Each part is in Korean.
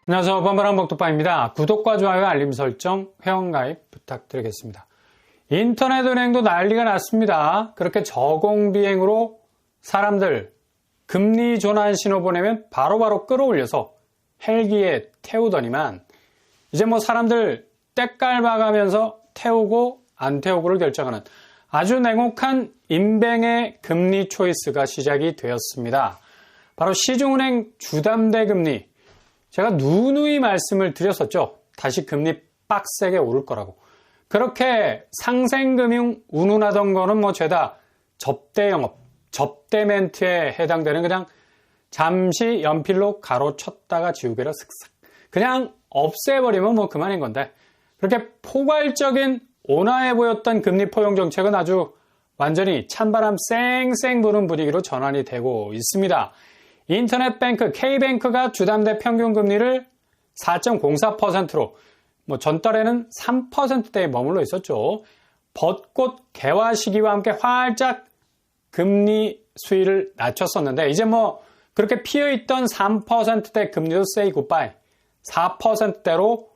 안녕하세요. 번번한 복도빠입니다. 구독과 좋아요, 알림 설정, 회원가입 부탁드리겠습니다. 인터넷 은행도 난리가 났습니다. 그렇게 저공비행으로 사람들 금리 전환 신호 보내면 바로바로 끌어올려서 헬기에 태우더니만 이제 사람들 때깔 봐가면서 태우고 안 태우고를 결정하는 아주 냉혹한 인뱅의 금리 초이스가 시작이 되었습니다. 바로 시중은행 주담대 금리. 제가 누누이 말씀을 드렸었죠. 다시 금리 빡세게 오를 거라고. 그렇게 상생금융 운운하던 거는 죄다 접대 영업, 접대 멘트에 해당되는 그냥 잠시 연필로 가로쳤다가 지우개로 슥슥. 그냥 없애버리면 그만인 건데 그렇게 포괄적인 온화해 보였던 금리 포용 정책은 아주 완전히 찬바람 쌩쌩 부는 분위기로 전환이 되고 있습니다. 인터넷 뱅크 K뱅크가 주담대 평균 금리를 4.04%로 전달에는 3%대에 머물러 있었죠. 벚꽃 개화 시기와 함께 활짝 금리 수위를 낮췄었는데 이제 그렇게 피어있던 3%대 금리도 say goodbye 4%대로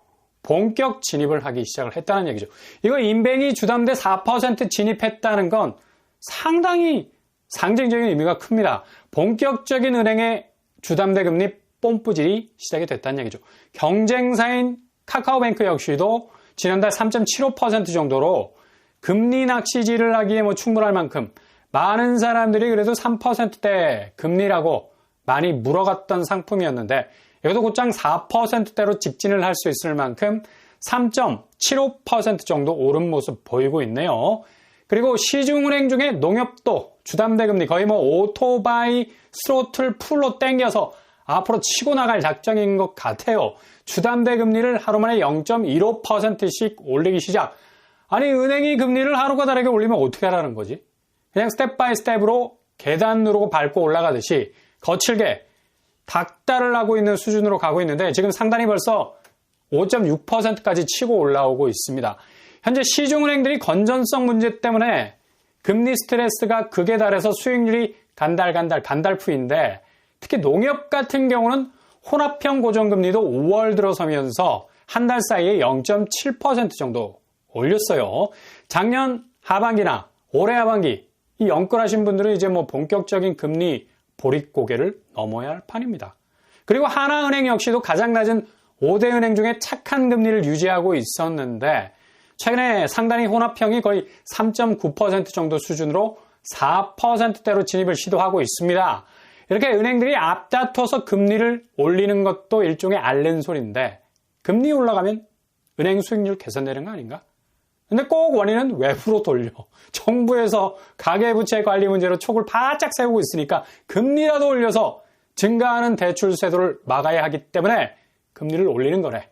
본격 진입을 하기 시작을 했다는 얘기죠. 이거 인뱅이 주담대 4% 진입했다는 건 상당히 상징적인 의미가 큽니다. 본격적인 은행의 주담대 금리 뽐뿌질이 시작이 됐다는 얘기죠. 경쟁사인 카카오뱅크 역시도 지난달 3.75% 정도로 금리 낚시질을 하기에 충분할 만큼 많은 사람들이 그래도 3%대 금리라고 많이 물어갔던 상품이었는데 이것도 곧장 4%대로 직진을 할 수 있을 만큼 3.75% 정도 오른 모습 보이고 있네요. 그리고 시중은행 중에 농협도 주담대 금리 거의 오토바이 스로틀 풀로 땡겨서 앞으로 치고 나갈 작정인 것 같아요. 주담대 금리를 하루 만에 0.15%씩 올리기 시작. 아니 은행이 금리를 하루가 다르게 올리면 어떻게 하라는 거지? 그냥 스텝 바이 스텝으로 계단 누르고 밟고 올라가듯이 거칠게 닥달을 하고 있는 수준으로 가고 있는데 지금 상단이 벌써 5.6%까지 치고 올라오고 있습니다. 현재 시중은행들이 건전성 문제 때문에 금리 스트레스가 극에 달해서 수익률이 간달푸인데 특히 농협 같은 경우는 혼합형 고정금리도 5월 들어서면서 한 달 사이에 0.7% 정도 올렸어요. 작년 하반기나 올해 하반기 이 영끌하신 분들은 이제 본격적인 금리 보릿고개를 넘어야 할 판입니다. 그리고 하나은행 역시도 가장 낮은 5대 은행 중에 착한 금리를 유지하고 있었는데 최근에 상당히 혼합형이 거의 3.9% 정도 수준으로 4%대로 진입을 시도하고 있습니다. 이렇게 은행들이 앞다퉈서 금리를 올리는 것도 일종의 앓는 소리인데 금리 올라가면 은행 수익률 개선되는 거 아닌가? 근데 꼭 원인은 외부로 돌려. 정부에서 가계부채 관리 문제로 촉을 바짝 세우고 있으니까 금리라도 올려서 증가하는 대출세도를 막아야 하기 때문에 금리를 올리는 거래.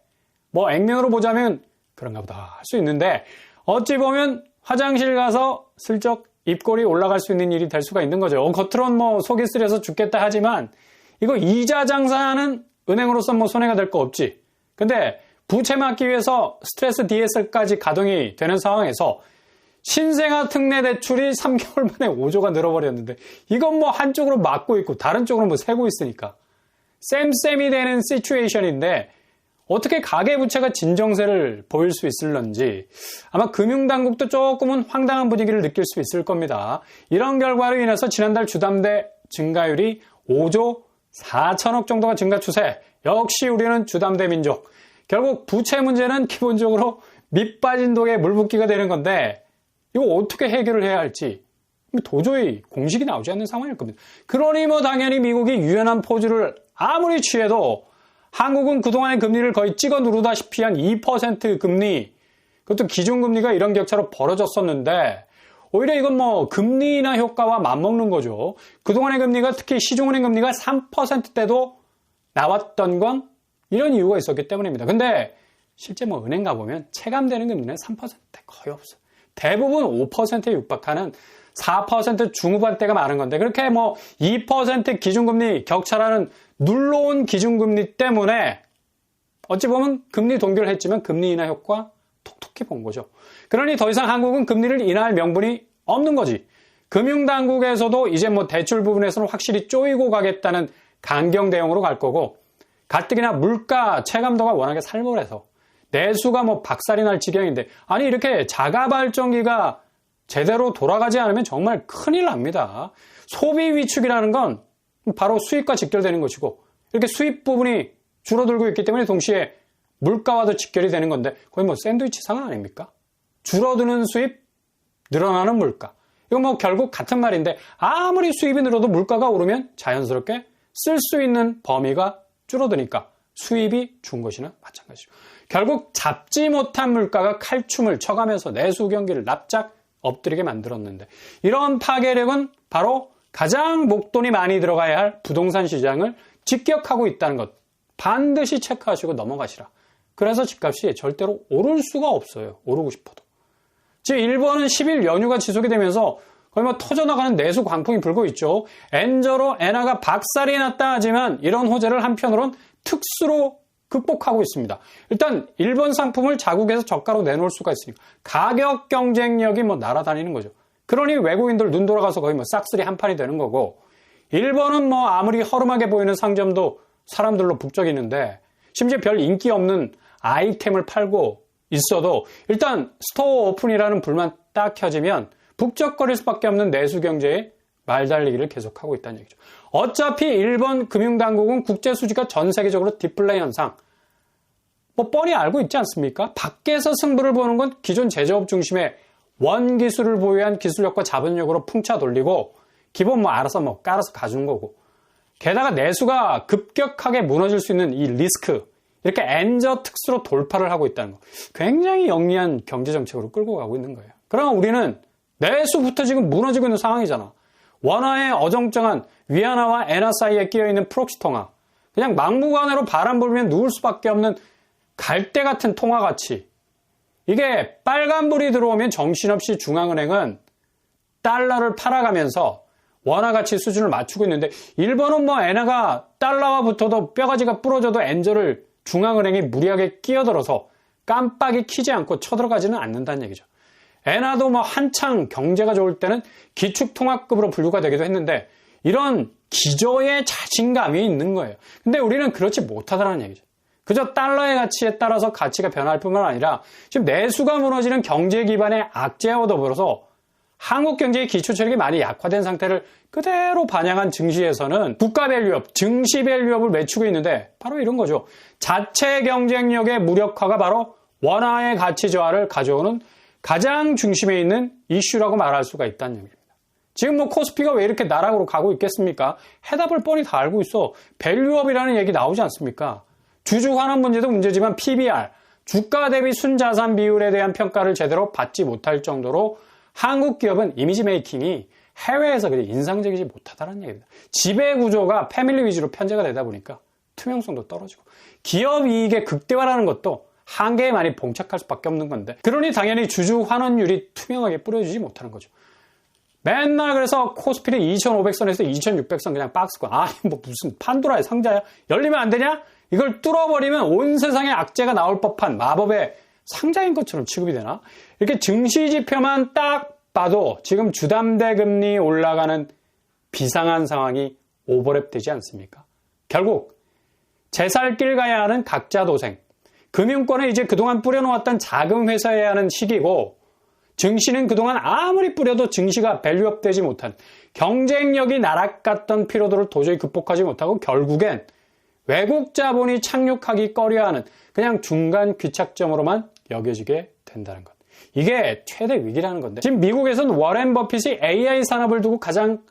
액면으로 보자면 그런가 보다 할 수 있는데 어찌 보면 화장실 가서 슬쩍 입꼬리 올라갈 수 있는 일이 될 수가 있는 거죠. 겉으론 속이 쓰려서 죽겠다 하지만 이거 이자 장사하는 은행으로서 손해가 될 거 없지. 근데 부채 막기 위해서 스트레스 DSR까지 가동이 되는 상황에서 신생아 특례 대출이 3개월 만에 5조가 늘어버렸는데 이건 한쪽으로 막고 있고 다른 쪽으로 세고 있으니까 쌤쌤이 되는 시츄에이션인데 어떻게 가계부채가 진정세를 보일 수 있을런지 아마 금융당국도 조금은 황당한 분위기를 느낄 수 있을 겁니다. 이런 결과로 인해서 지난달 주담대 증가율이 5조 4천억 정도가 증가 추세. 역시 우리는 주담대 민족. 결국 부채 문제는 기본적으로 밑 빠진 독에 물 붓기가 되는 건데 이거 어떻게 해결을 해야 할지 도저히 공식이 나오지 않는 상황일 겁니다. 그러니 당연히 미국이 유연한 포즈를 아무리 취해도 한국은 그동안의 금리를 거의 찍어 누르다시피 한 2% 금리, 그것도 기준금리가 이런 격차로 벌어졌었는데 오히려 이건 금리 인하 효과와 맞먹는 거죠. 그동안의 금리가 특히 시중은행 금리가 3%대도 나왔던 건 이런 이유가 있었기 때문입니다. 근데 실제 은행 가보면 체감되는 금리는 3%대 거의 없어요. 대부분 5%에 육박하는 4% 중후반대가 많은 건데 그렇게 2% 기준금리 격차라는 눌러온 기준금리 때문에 어찌 보면 금리 동결을 했지만 금리 인하 효과 톡톡히 본 거죠. 그러니 더 이상 한국은 금리를 인하할 명분이 없는 거지. 금융당국에서도 이제 대출 부분에서는 확실히 쪼이고 가겠다는 강경 대응으로 갈 거고 가뜩이나 물가 체감도가 워낙에 살벌해서 내수가 뭐 박살이 날 지경인데, 아니 이렇게 자가 발전기가 제대로 돌아가지 않으면 정말 큰일 납니다. 소비 위축이라는 건 바로 수입과 직결되는 것이고, 이렇게 수입 부분이 줄어들고 있기 때문에 동시에 물가와도 직결이 되는 건데, 거의 뭐 샌드위치 상황 아닙니까? 줄어드는 수입, 늘어나는 물가. 이거 뭐 결국 같은 말인데, 아무리 수입이 늘어도 물가가 오르면 자연스럽게 쓸 수 있는 범위가 줄어드니까 수입이 준 것이나 마찬가지죠. 결국 잡지 못한 물가가 칼춤을 쳐가면서 내수 경기를 납작 엎드리게 만들었는데, 이런 파괴력은 바로 가장 목돈이 많이 들어가야 할 부동산 시장을 직격하고 있다는 것, 반드시 체크하시고 넘어가시라. 그래서 집값이 절대로 오를 수가 없어요. 오르고 싶어도. 지금 일본은 10일 연휴가 지속이 되면서 거의 뭐 터져나가는 내수 광풍이 불고 있죠. 엔저로 엔화가 박살이 났다 하지만 이런 호재를 한편으론 특수로 극복하고 있습니다. 일단 일본 상품을 자국에서 저가로 내놓을 수가 있으니까 가격 경쟁력이 뭐 날아다니는 거죠. 그러니 외국인들 눈 돌아가서 거의 뭐 싹쓸이 한판이 되는 거고, 일본은 뭐 아무리 허름하게 보이는 상점도 사람들로 북적이는데, 심지어 별 인기 없는 아이템을 팔고 있어도 일단 스토어 오픈이라는 불만 딱 켜지면 북적거릴 수밖에 없는 내수 경제에 말달리기를 계속하고 있다는 얘기죠. 어차피 일본 금융당국은 국제 수지가 전 세계적으로 디플레 현상, 뭐 뻔히 알고 있지 않습니까? 밖에서 승부를 보는 건 기존 제조업 중심의 원 기술을 보유한 기술력과 자본력으로 풍차 돌리고, 기본 뭐 알아서 뭐 깔아서 가주는 거고, 게다가 내수가 급격하게 무너질 수 있는 이 리스크, 이렇게 엔저 특수로 돌파를 하고 있다는 거, 굉장히 영리한 경제 정책으로 끌고 가고 있는 거예요. 그러나 우리는 내수부터 지금 무너지고 있는 상황이잖아. 원화의 어정쩡한 위안화와 엔화 사이에 끼어있는 프록시 통화, 그냥 막무가내로 바람 불면 누울 수밖에 없는 갈대 같은 통화 가치, 이게 빨간불이 들어오면 정신없이 중앙은행은 달러를 팔아가면서 원화 가치 수준을 맞추고 있는데, 일본은 뭐 엔화가 달러와 붙어도 뼈가지가 부러져도 엔저를 중앙은행이 무리하게 끼어들어서 깜빡이 키지 않고 쳐들어가지는 않는다는 얘기죠. 엔화도 뭐 한창 경제가 좋을 때는 기축통화급으로 분류가 되기도 했는데, 이런 기저의 자신감이 있는 거예요. 근데 우리는 그렇지 못하다는 얘기죠. 그저 달러의 가치에 따라서 가치가 변할 뿐만 아니라 지금 내수가 무너지는 경제 기반의 악재와 더불어서 한국 경제의 기초 체력이 많이 약화된 상태를 그대로 반영한 증시에서는 국가 밸류업, 증시 밸류업을 외치고 있는데, 바로 이런 거죠. 자체 경쟁력의 무력화가 바로 원화의 가치 저하를 가져오는 가장 중심에 있는 이슈라고 말할 수가 있다는 얘기입니다. 지금 뭐 코스피가 왜 이렇게 나락으로 가고 있겠습니까? 해답을 뻔히 다 알고 있어. 밸류업이라는 얘기 나오지 않습니까? 주주 환원 문제도 문제지만 PBR, 주가 대비 순자산 비율에 대한 평가를 제대로 받지 못할 정도로 한국 기업은 이미지 메이킹이 해외에서 그리 인상적이지 못하다는 얘기입니다. 지배 구조가 패밀리 위주로 편제가 되다 보니까 투명성도 떨어지고, 기업 이익의 극대화라는 것도 한계에 많이 봉착할 수밖에 없는 건데, 그러니 당연히 주주 환원율이 투명하게 뿌려지지 못하는 거죠. 맨날 그래서 코스피를 2,500선에서 2,600선 그냥 박스권, 아니 뭐 무슨 판도라의 상자야? 열리면 안 되냐? 이걸 뚫어버리면 온 세상에 악재가 나올 법한 마법의 상자인 것처럼 취급이 되나? 이렇게 증시 지표만 딱 봐도 지금 주담대 금리 올라가는 비상한 상황이 오버랩되지 않습니까? 결국 제살길 가야 하는 각자 도생, 금융권에 이제 그동안 뿌려놓았던 자금 회수해야 하는 시기고, 증시는 그동안 아무리 뿌려도 증시가 밸류업 되지 못한, 경쟁력이 나락갔던 피로도를 도저히 극복하지 못하고 결국엔 외국 자본이 착륙하기 꺼려하는 그냥 중간 귀착점으로만 여겨지게 된다는 것. 이게 최대 위기라는 건데, 지금 미국에서는 워렌 버핏이 AI 산업을 두고 가장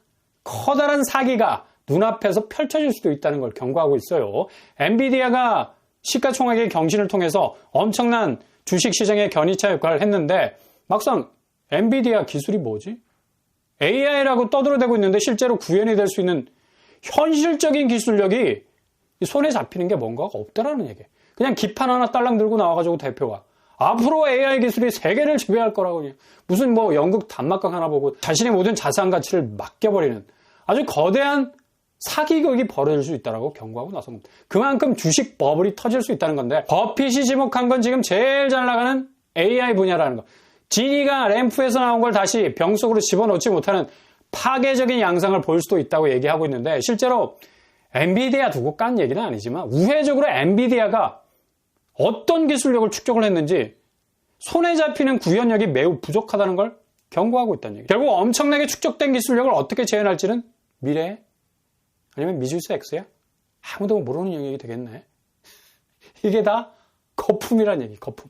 커다란 사기가 눈앞에서 펼쳐질 수도 있다는 걸 경고하고 있어요. 엔비디아가 시가총액의 경신을 통해서 엄청난 주식시장의 견인차 역할을 했는데, 막상 엔비디아 기술이 뭐지? AI라고 떠들어대고 있는데 실제로 구현이 될 수 있는 현실적인 기술력이 손에 잡히는 게 뭔가가 없다라는 얘기예요. 그냥 기판 하나 딸랑 들고 나와가지고 대표가 앞으로 AI 기술이 세계를 지배할 거라고, 그냥 무슨 뭐 연극 단막극 하나 보고 자신의 모든 자산 가치를 맡겨버리는 아주 거대한 사기극이 벌어질 수 있다고 경고하고 나섭니다. 그만큼 주식 버블이 터질 수 있다는 건데, 버핏이 지목한 건 지금 제일 잘 나가는 AI 분야라는 거. 지니가 램프에서 나온 걸 다시 병 속으로 집어넣지 못하는 파괴적인 양상을 볼 수도 있다고 얘기하고 있는데, 실제로 엔비디아 두고 깐 얘기는 아니지만 우회적으로 엔비디아가 어떤 기술력을 축적을 했는지 손에 잡히는 구현력이 매우 부족하다는 걸 경고하고 있다는 얘기. 결국 엄청나게 축적된 기술력을 어떻게 재현할지는 미래 아니면 미주스 X야? 아무도 모르는 영역이 되겠네. 이게 다 거품이란 얘기, 거품.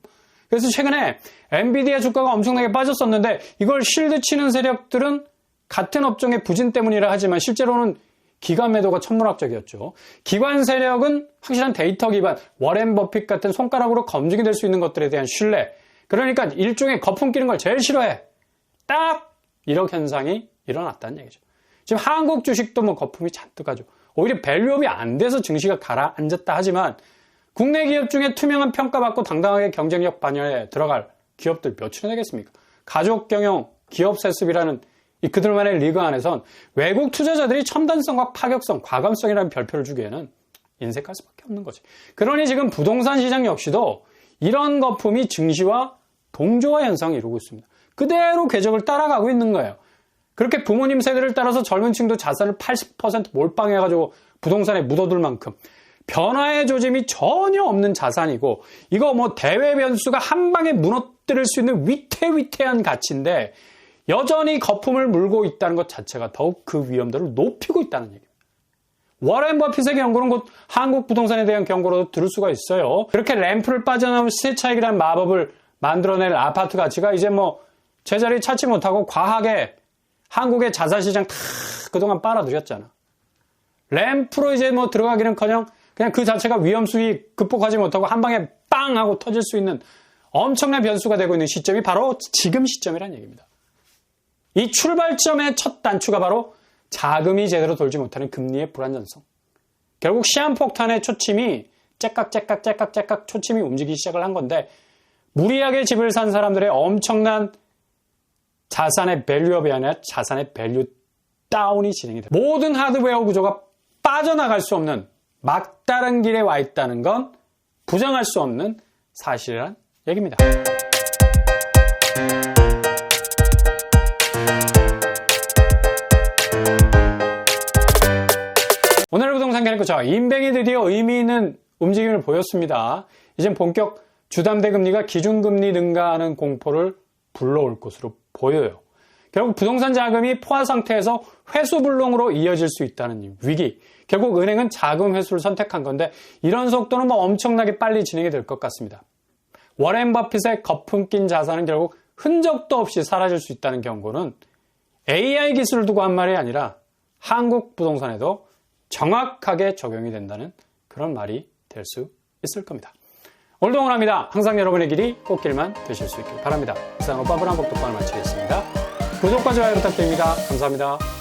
그래서 최근에 엔비디아 주가가 엄청나게 빠졌었는데 이걸 실드 치는 세력들은 같은 업종의 부진 때문이라 하지만 실제로는 기관 매도가 천문학적이었죠. 기관 세력은 확실한 데이터 기반, 워렌 버핏 같은 손가락으로 검증이 될 수 있는 것들에 대한 신뢰. 그러니까 일종의 거품 끼는 걸 제일 싫어해. 딱 이런 현상이 일어났다는 얘기죠. 지금 한국 주식도 뭐 거품이 잔뜩 하죠. 오히려 밸류업이 안 돼서 증시가 가라앉았다 하지만 국내 기업 중에 투명한 평가받고 당당하게 경쟁력 반영에 들어갈 기업들 몇이나 되겠습니까? 가족 경영, 기업 세습이라는 이 그들만의 리그 안에선 외국 투자자들이 첨단성과 파격성, 과감성이라는 별표를 주기에는 인색할 수밖에 없는 거지. 그러니 지금 부동산 시장 역시도 이런 거품이 증시와 동조화 현상을 이루고 있습니다. 그대로 궤적을 따라가고 있는 거예요. 그렇게 부모님 세대를 따라서 젊은 층도 자산을 80% 몰빵해가지고 부동산에 묻어둘 만큼 변화의 조짐이 전혀 없는 자산이고 이거 뭐 대외 변수가 한 방에 무너뜨릴 수 있는 위태위태한 가치인데 여전히 거품을 물고 있다는 것 자체가 더욱 그 위험도를 높이고 있다는 얘기입니다. 워렌 버핏의 경고는 곧 한국 부동산에 대한 경고로도 들을 수가 있어요. 그렇게 램프를 빠져나온 시세 차익이라는 마법을 만들어낼 아파트 가치가 이제 뭐 제자리 찾지 못하고 과하게 한국의 자산시장 다 그동안 빨아들였잖아. 램프로 이제 뭐 들어가기는커녕 그냥 그 자체가 위험수위 극복하지 못하고 한 방에 빵 하고 터질 수 있는 엄청난 변수가 되고 있는 시점이 바로 지금 시점이란 얘기입니다. 이 출발점의 첫 단추가 바로 자금이 제대로 돌지 못하는 금리의 불안전성. 결국 시한폭탄의 초침이 째깍째깍 초침이 움직이기 시작을 한 건데 무리하게 집을 산 사람들의 엄청난 자산의 밸류업이 아니라 자산의 밸류 다운이 진행이 됩니다. 모든 하드웨어 구조가 빠져나갈 수 없는 막다른 길에 와 있다는 건 부정할 수 없는 사실이란 얘기입니다. 오늘의 부동산 캐릭터 인뱅이 드디어 의미 있는 움직임을 보였습니다. 이젠 본격 주담대 금리가 기준금리 능가하는 공포를 불러올 것으로 보여요. 결국 부동산 자금이 포화 상태에서 회수불능으로 이어질 수 있다는 위기. 결국 은행은 자금 회수를 선택한 건데 이런 속도는 뭐 엄청나게 빨리 진행이 될 것 같습니다. 워렌 버핏의 거품 낀 자산은 결국 흔적도 없이 사라질 수 있다는 경고는 AI 기술을 두고 한 말이 아니라 한국 부동산에도 정확하게 적용이 된다는 그런 말이 될 수 있을 겁니다. 오늘도 응원합니다. 항상 여러분의 길이 꽃길만 되실 수 있길 바랍니다. 이상 오빠브랑 복덕방을 마치겠습니다. 구독과 좋아요 부탁드립니다. 감사합니다.